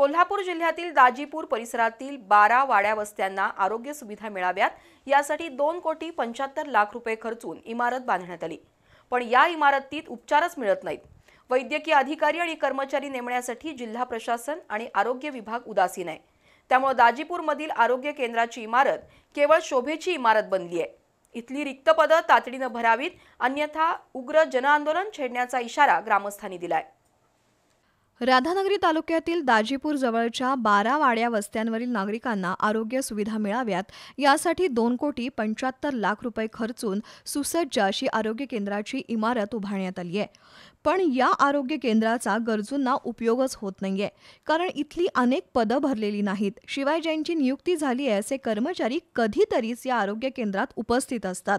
कोल्हापूर जिल्ह्यातील दाजीपूर परिसरातील 12 वाड्या वस्त्यांना आरोग्य सुविधा मिळाव्यात यासाठी 2,75,00,000 रुपये खर्चून इमारत बांधण्यात आली। पण या इमारतीत उपचारच मिळत नाहीत। वैद्यकीय अधिकारी आणि कर्मचारी नेमण्यासाठी जिल्हा प्रशासन आणि आरोग्य विभाग उदासीन आहे। त्यामुळे दाजीपूर मधील आरोग्य केंद्राची इमारत केवळ शोभेची इमारत बनली आहे। इथली रिक्त पदं तातडीने भरावीत, अन्यथा उग्र जनआंदोलन छेडण्याचा इशारा ग्रामस्थांनी दिलाय। राधानगरी तालुक्यातील दाजीपूर जवळच्या 12 वाड्या वस्त्यांवरील नागरिकांना आरोग्य सुविधा मिळाव्यात यासाठी 2,75,00,000 रुपये खर्चून सुसज्ज अशी आरोग्य केंद्राची इमारत उभारण्यात आली आहे। पण या आरोग्य केंद्राचा गरजूंना उपयोगच होत नाहीये, कारण इथली अनेक पदं भरलेली नाहीत। शिवाय ज्यांची नियुक्ती झाली आहे असे कर्मचारी कधीतरीच या आरोग्य केंद्रात उपस्थित असतात।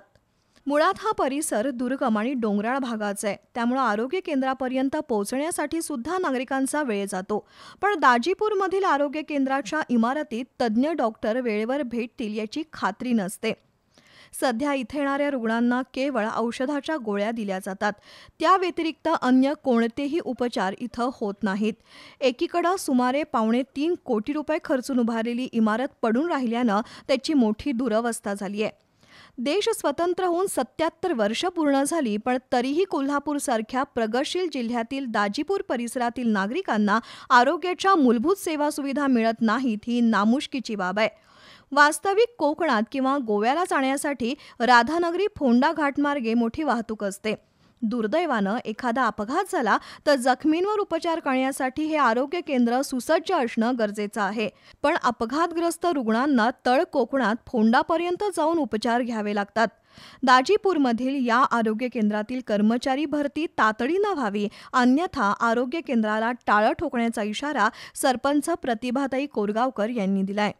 मुळात हा परिसर दुर्गम आणि डोंगराळ भागाचा आहे, त्यामुळे आरोग्य केंद्रापर्यंत पोहोचण्यासाठी सुद्धा नागरिकांचा वेळ जातो। पण दाजीपूरमधील आरोग्य केंद्राच्या इमारतीत तज्ज्ञ डॉक्टर वेळेवर भेटतील याची खात्री नसते। सध्या इथे येणाऱ्या रुग्णांना केवळ औषधाच्या गोळ्या दिल्या जातात, त्या व्यतिरिक्त अन्य कोणतेही उपचार इथं होत नाहीत। एकीकडे सुमारे 2.25 कोटी रुपये खर्चून उभारलेली इमारत पडून राहिल्यानं त्याची मोठी दुरवस्था झाली आहे। देश स्वतंत्र होऊन 77 वर्ष पूर्ण झाली, पण तरीही कोल्हापूरसारख्या प्रगतशील जिल्ह्यातील दाजीपूर परिसरातील नागरिकांना आरोग्याच्या मूलभूत सेवा सुविधा मिळत नाहीत ही नामुष्कीची बाब आहे। वास्तविक कोकणात किंवा गोव्याला जाण्यासाठी राधानगरी फोंडा घाटमार्गे मोठी वाहतूक असते। दुर्दैवानं एखादा अपघात झाला तर जखमींवर उपचार करण्यासाठी हे आरोग्य केंद्र सुसज्ज असणं गरजेचं आहे। पण अपघातग्रस्त रुग्णांना तळ कोकणात फोंडापर्यंत जाऊन उपचार घ्यावे लागतात। दाजीपूरमधील या आरोग्य केंद्रातील कर्मचारी भरती तातडीनं व्हावी, अन्यथा आरोग्य केंद्राला टाळं ठोकण्याचा इशारा सरपंच प्रतिभाताई कोरगावकर यांनी दिलाय।